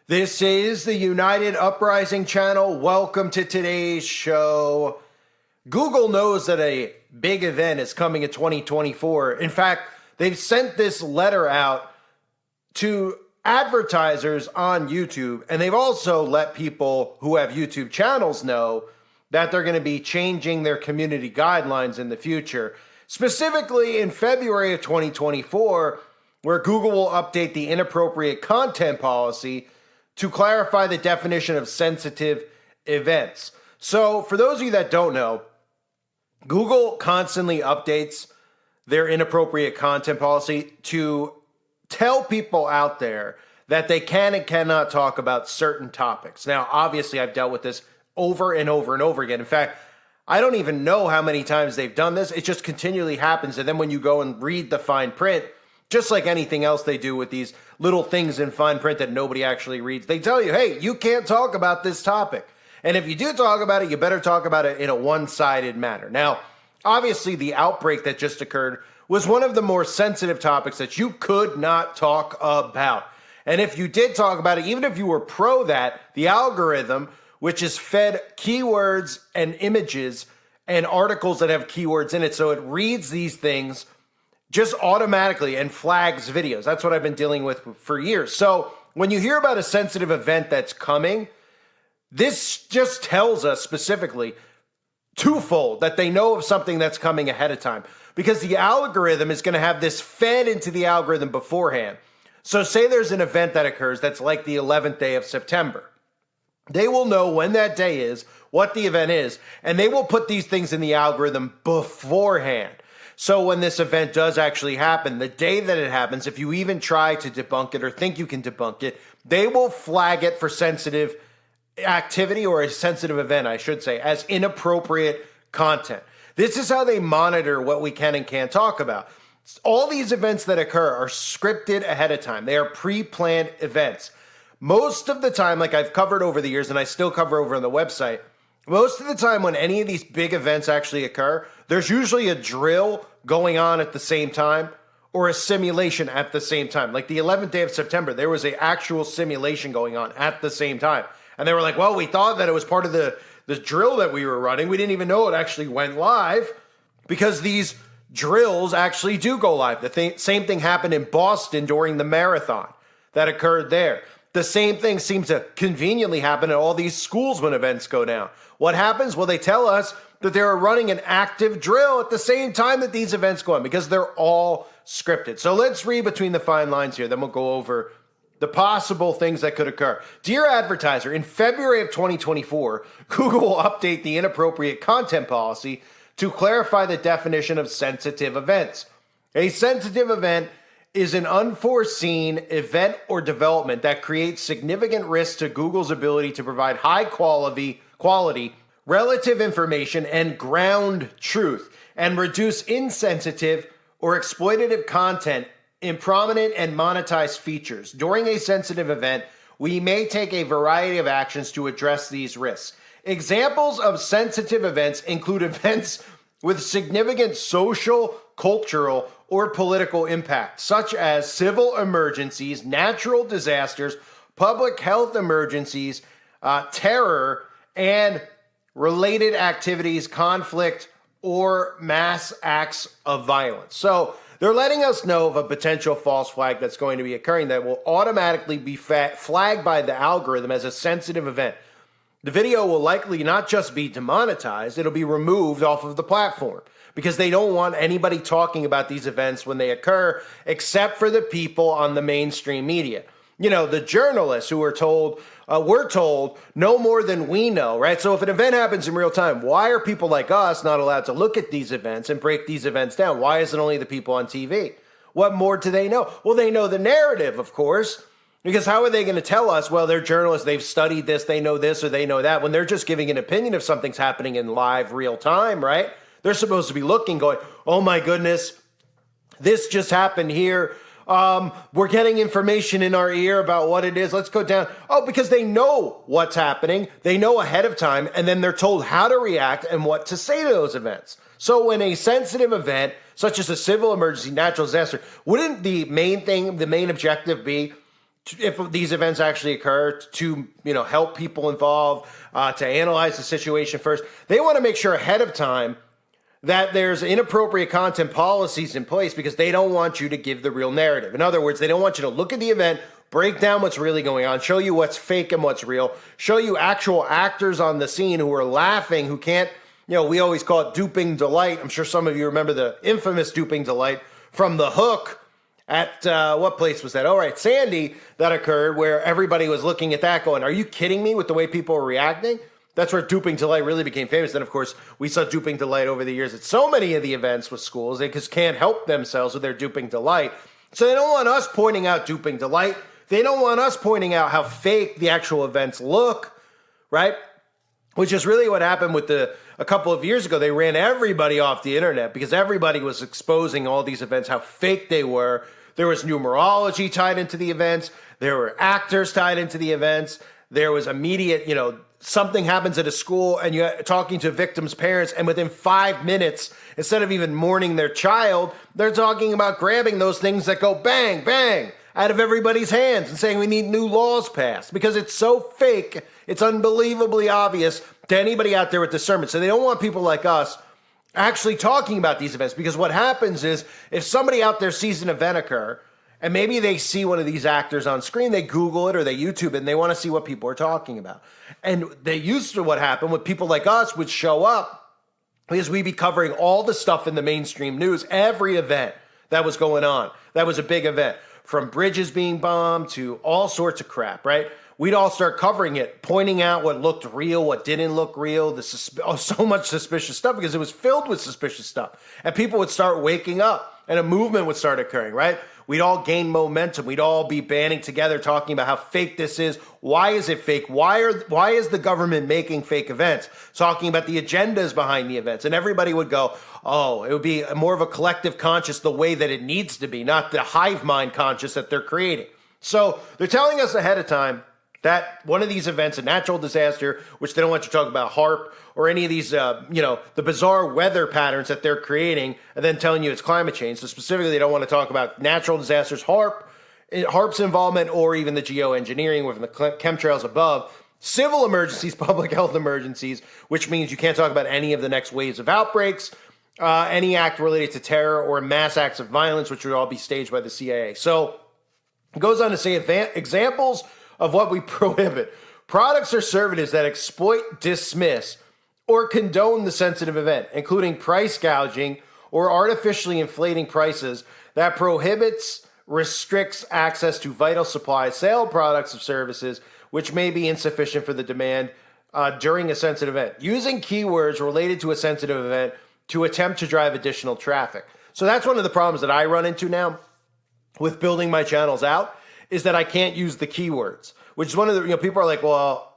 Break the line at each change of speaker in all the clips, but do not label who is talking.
This is the United Uprising channel. Welcome to today's show. Google knows that a big event is coming in 2024. In fact, they've sent this letter out to advertisers on YouTube, and they've also let people who have YouTube channels know that they're going to be changing their community guidelines in the future. Specifically in February of 2024, where Google will update the inappropriate content policy to clarify the definition of sensitive events. So for those of you that don't know, Google constantly updates their inappropriate content policy to tell people out there that they can and cannot talk about certain topics. Now, obviously, I've dealt with this over and over and over again. In fact, I don't even know how many times they've done this. It just continually happens. And then when you go and read the fine print, just like anything else they do with these little things in fine print that nobody actually reads, they tell you, hey, you can't talk about this topic. And if you do talk about it, you better talk about it in a one-sided manner. Now, obviously, the outbreak that just occurred was one of the more sensitive topics that you could not talk about. And if you did talk about it, even if you were pro that, the algorithm, which is fed keywords and images and articles that have keywords in it, so it reads these things just automatically and flags videos. That's what I've been dealing with for years. So when you hear about a sensitive event that's coming, this just tells us specifically twofold that they know of something that's coming ahead of time, because the algorithm is going to have this fed into the algorithm beforehand. So say there's an event that occurs that's like the 11th day of September. They will know when that day is, what the event is, and they will put these things in the algorithm beforehand. So when this event does actually happen, the day that it happens, if you even try to debunk it or think you can debunk it, they will flag it for sensitive activity, or a sensitive event, I should say, as inappropriate content. This is how they monitor what we can and can't talk about. All these events that occur are scripted ahead of time. They are pre-planned events. Most of the time, like I've covered over the years, and I still cover over on the website, most of the time when any of these big events actually occur, there's usually a drill going on at the same time or a simulation at the same time. Like the 11th day of September, there was an actual simulation going on at the same time. And they were like, well, we thought that it was part of the drill that we were running. We didn't even know it actually went live, because these drills actually do go live. The same thing happened in Boston during the marathon that occurred there. The same thing seems to conveniently happen at all these schools when events go down. What happens? Well, they tell us that they're running an active drill at the same time that these events go on, because they're all scripted. So let's read between the fine lines here. Then we'll go over the possible things that could occur. Dear advertiser, in February of 2024, Google will update the inappropriate content policy to clarify the definition of sensitive events. A sensitive event is an unforeseen event or development that creates significant risk to Google's ability to provide high quality, relative information and ground truth, and reduce insensitive or exploitative content in prominent and monetized features. During a sensitive event, we may take a variety of actions to address these risks. Examples of sensitive events include events with significant social, cultural, or political impact, such as civil emergencies, natural disasters, public health emergencies, terror, and related activities, conflict, or mass acts of violence. So they're letting us know of a potential false flag that's going to be occurring that will automatically be flagged by the algorithm as a sensitive event. The video will likely not just be demonetized, it'll be removed off of the platform, because they don't want anybody talking about these events when they occur, except for the people on the mainstream media. You know, the journalists who are told, we're told no more than we know, right? So if an event happens in real time, why are people like us not allowed to look at these events and break these events down? Why is it only the people on TV? What more do they know? Well, they know the narrative, of course, because how are they going to tell us, well, they're journalists, they've studied this, they know this, or they know that, when they're just giving an opinion if something's happening in live real time, right? They're supposed to be looking, going, oh my goodness, this just happened here. We're getting information in our ear about what it is. Let's go down. Oh, because they know what's happening. They know ahead of time, and then they're told how to react and what to say to those events. So when a sensitive event, such as a civil emergency, natural disaster, wouldn't the main objective be if these events actually occur, to help people involved, to analyze the situation first. They want to make sure ahead of time that there's inappropriate content policies in place because they don't want you to give the real narrative. In other words, they don't want you to look at the event, break down what's really going on, show you what's fake and what's real, show you actual actors on the scene who are laughing, who can't, we always call it duping delight. I'm sure some of you remember the infamous duping delight from The Hook at, what place was that? Oh, right, Sandy, that occurred where everybody was looking at that going, are you kidding me with the way people were reacting? That's where duping delight really became famous. Then, of course, we saw duping delight over the years at so many of the events with schools. They just can't help themselves with their duping delight. So they don't want us pointing out duping delight. They don't want us pointing out how fake the actual events look, right? Which is really what happened with a couple of years ago. They ran everybody off the internet because everybody was exposing all these events, how fake they were. There was numerology tied into the events. There were actors tied into the events. There was immediate, something happens at a school and you're talking to victims' parents, and within 5 minutes, instead of even mourning their child, they're talking about grabbing those things that go bang, bang out of everybody's hands and saying we need new laws passed because it's so fake. It's unbelievably obvious to anybody out there with discernment. So they don't want people like us actually talking about these events, because what happens is if somebody out there sees an event occur and maybe they see one of these actors on screen, they Google it or they YouTube it and they want to see what people are talking about. And they used to, what happened with people like us would show up because we'd be covering all the stuff in the mainstream news, every event that was going on. That was a big event, from bridges being bombed to all sorts of crap, right? We'd all start covering it, pointing out what looked real, what didn't look real, so much suspicious stuff because it was filled with suspicious stuff. And people would start waking up and a movement would start occurring, right? We'd all gain momentum. We'd all be banding together talking about how fake this is. Why is it fake? Why is the government making fake events? Talking about the agendas behind the events. And everybody would go, oh, it would be more of a collective conscious the way that it needs to be, not the hive mind conscious that they're creating. So they're telling us ahead of time that one of these events, a natural disaster, which they don't want you to talk about HAARP or any of these, the bizarre weather patterns that they're creating and then telling you it's climate change. So specifically, they don't want to talk about natural disasters, HAARP's involvement, or even the geoengineering within the chemtrails above. Civil emergencies, public health emergencies, which means you can't talk about any of the next waves of outbreaks, any act related to terror or mass acts of violence, which would all be staged by the CIA. So it goes on to say examples of what we prohibit: products or services that exploit, dismiss, or condone the sensitive event, including price gouging or artificially inflating prices that prohibits, restricts access to vital supplies, sale of products or services which may be insufficient for the demand during a sensitive event, using keywords related to a sensitive event to attempt to drive additional traffic. So that's one of the problems that I run into now with building my channels out, is that I can't use the keywords, which is one of the, people are like, well,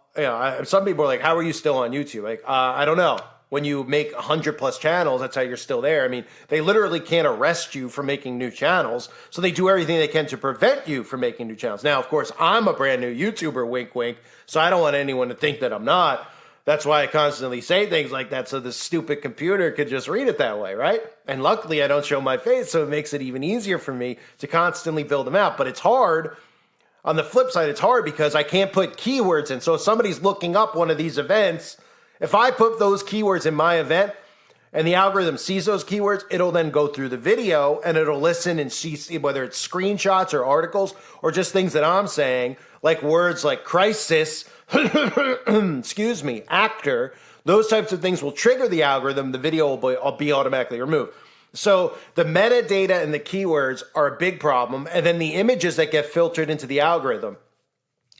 some people are like, how are you still on YouTube? Like, I don't know. When you make 100+ channels, that's how you're still there. I mean, they literally can't arrest you for making new channels, so they do everything they can to prevent you from making new channels. Now, of course, I'm a brand new YouTuber, wink, wink, so I don't want anyone to think that I'm not. That's why I constantly say things like that, so the stupid computer could just read it that way, right? And luckily, I don't show my face, so it makes it even easier for me to constantly build them out. But it's hard. On the flip side, it's hard because I can't put keywords in. So if somebody's looking up one of these events, if I put those keywords in my event and the algorithm sees those keywords, it'll then go through the video and it'll listen and see whether it's screenshots or articles or just things that I'm saying, like words like crisis, excuse me, actor. Those types of things will trigger the algorithm. The video will be automatically removed. So the metadata and the keywords are a big problem, and then the images that get filtered into the algorithm.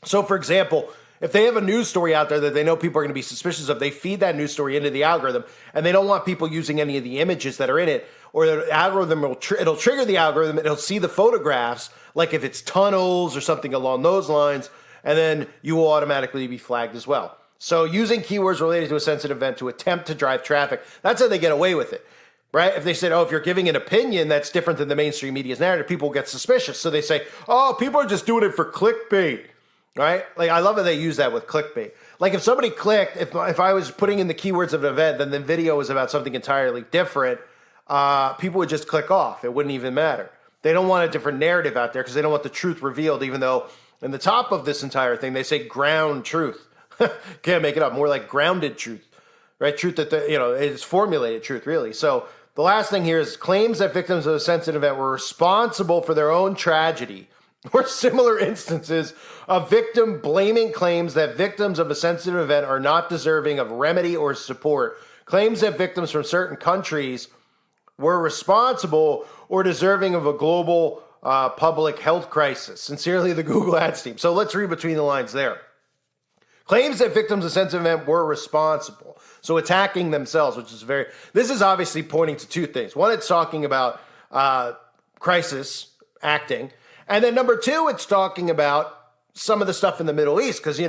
So for example, if they have a news story out there that they know people are going to be suspicious of, they feed that news story into the algorithm, and they don't want people using any of the images that are in it, or the algorithm it'll trigger the algorithm, it'll see the photographs, like if it's tunnels or something along those lines, and then you will automatically be flagged as well. So using keywords related to a sensitive event to attempt to drive traffic, that's how they get away with it. Right? If they said, oh, if you're giving an opinion that's different than the mainstream media's narrative, people get suspicious. So they say, oh, people are just doing it for clickbait. Right? Like, I love how they use that with clickbait. Like, if somebody clicked, if I was putting in the keywords of an event, then the video was about something entirely different, people would just click off. It wouldn't even matter. They don't want a different narrative out there because they don't want the truth revealed, even though And the top of this entire thing, they say ground truth. Can't make it up. More like grounded truth, right? Truth that, is formulated truth, really. So the last thing here is claims that victims of a sensitive event were responsible for their own tragedy or similar instances of victim blaming claims that victims of a sensitive event are not deserving of remedy or support. Claims that victims from certain countries were responsible or deserving of a global public health crisis. Sincerely, the Google Ads team. So let's read between the lines there. Claims that victims of a sensitive event were responsible. So attacking themselves, which is this is obviously pointing to two things. One, it's talking about crisis acting. And then number two, it's talking about some of the stuff in the Middle East. Because,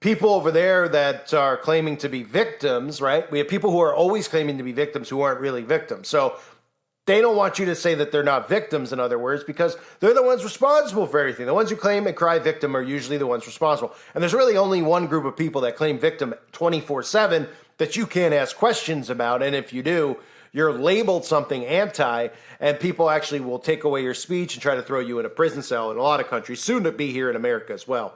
people over there that are claiming to be victims, right? We have people who are always claiming to be victims who aren't really victims. So they don't want you to say that they're not victims, in other words, because they're the ones responsible for everything. The ones who claim and cry victim are usually the ones responsible. And there's really only one group of people that claim victim 24/7 that you can't ask questions about. And if you do, you're labeled something anti, and people actually will take away your speech and try to throw you in a prison cell in a lot of countries, soon to be here in America as well.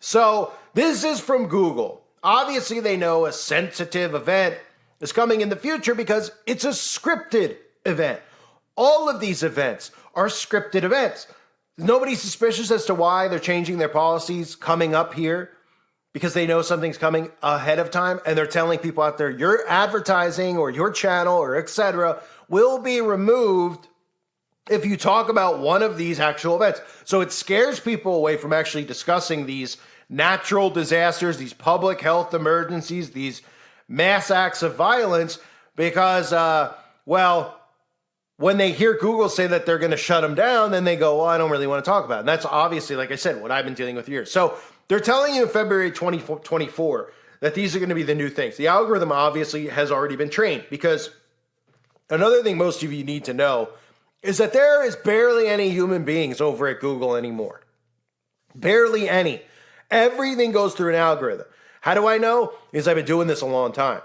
So this is from Google. Obviously, they know a sensitive event is coming in the future because it's a scripted event. All of these events are scripted events. Nobody's suspicious as to why they're changing their policies coming up here, because they know something's coming ahead of time, and they're telling people out there, your advertising or your channel or etc. will be removed if you talk about one of these actual events. So it scares people away from actually discussing these natural disasters, these public health emergencies, these mass acts of violence, because, when they hear Google say that they're going to shut them down, then they go, well, I don't really want to talk about it. And that's obviously, like I said, what I've been dealing with years. So they're telling you in February 2024 that these are going to be the new things. The algorithm obviously has already been trained, because another thing most of you need to know is that there is barely any human beings over at Google anymore. Barely any. Everything goes through an algorithm. How do I know? Because I've been doing this a long time.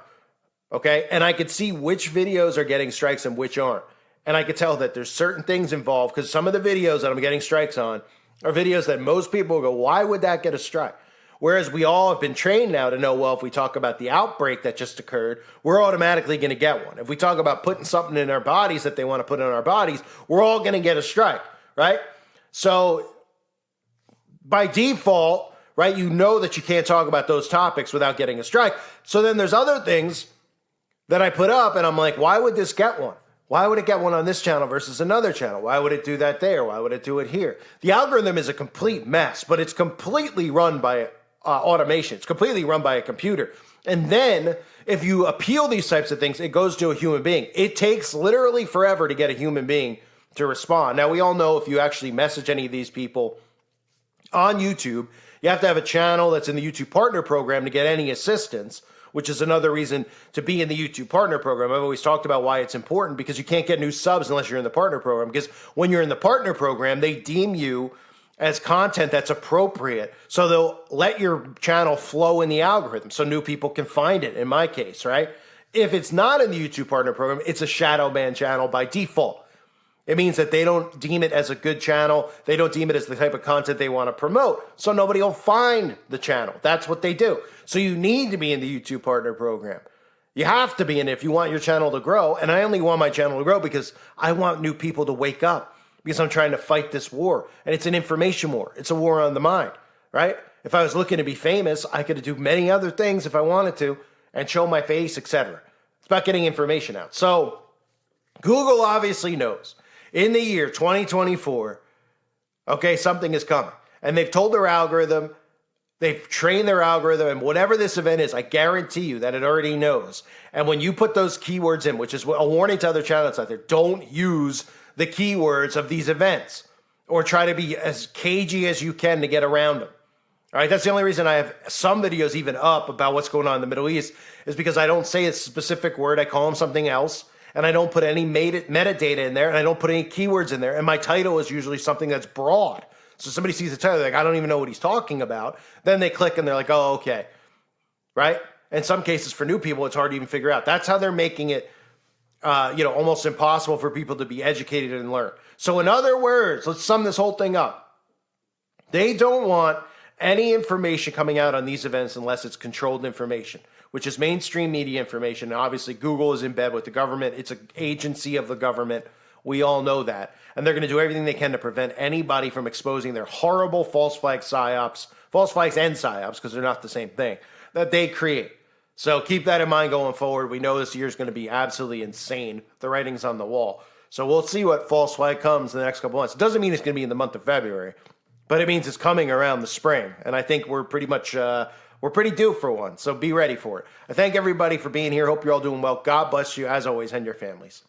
Okay? And I could see which videos are getting strikes and which aren't. And I could tell that there's certain things involved, because some of the videos that I'm getting strikes on are videos that most people go, why would that get a strike? Whereas we all have been trained now to know, well, if we talk about the outbreak that just occurred, we're automatically going to get one. If we talk about putting something in our bodies that they want to put in our bodies, we're all going to get a strike, right? So by default, right, you know that you can't talk about those topics without getting a strike. So then there's other things that I put up, and I'm like, why would this get one? Why would it get one on this channel versus another channel? Why would it do that there? Why would it do it here? The algorithm is a complete mess, but it's completely run by automation. It's completely run by a computer. And then if you appeal these types of things, it goes to a human being. It takes literally forever to get a human being to respond. Now, we all know if you actually message any of these people on YouTube, you have to have a channel that's in the YouTube Partner Program to get any assistance, which is another reason to be in the YouTube Partner Program. I've always talked about why it's important, because you can't get new subs unless you're in the Partner Program. Because when you're in the Partner Program, they deem you as content that's appropriate. So they'll let your channel flow in the algorithm so new people can find it, in my case, right? If it's not in the YouTube Partner Program, it's a shadow ban channel by default. It means that they don't deem it as a good channel. They don't deem it as the type of content they want to promote. So nobody will find the channel. That's what they do. So you need to be in the YouTube Partner Program. You have to be in it if you want your channel to grow. And I only want my channel to grow because I want new people to wake up, because I'm trying to fight this war. And it's an information war. It's a war on the mind, right? If I was looking to be famous, I could do many other things if I wanted to and show my face, etc. It's about getting information out. So Google obviously knows in the year 2024, okay, something is coming. And they've told their algorithm, they've trained their algorithm, and whatever this event is, I guarantee you that it already knows. And when you put those keywords in, which is a warning to other channels out there, don't use the keywords of these events or try to be as cagey as you can to get around them. All right, that's the only reason I have some videos even up about what's going on in the Middle East, is because I don't say a specific word. I call them something else. And I don't put any metadata in there, and I don't put any keywords in there. And my title is usually something that's broad. So somebody sees the title, they're like, I don't even know what he's talking about. Then they click and they're like, oh, okay. Right? In some cases, for new people, it's hard to even figure out. That's how they're making it, almost impossible for people to be educated and learn. So in other words, let's sum this whole thing up. They don't want any information coming out on these events unless it's controlled information, which is mainstream media information. And obviously, Google is in bed with the government. It's an agency of the government. We all know that. And they're going to do everything they can to prevent anybody from exposing their horrible false flags and psyops, because they're not the same thing, that they create. So keep that in mind going forward. We know this year is going to be absolutely insane. The writing's on the wall. So we'll see what false flag comes in the next couple months. It doesn't mean it's going to be in the month of February, but it means it's coming around the spring. And I think we're pretty much, we're pretty due for one. So be ready for it. I thank everybody for being here. Hope you're all doing well. God bless you, as always, and your families.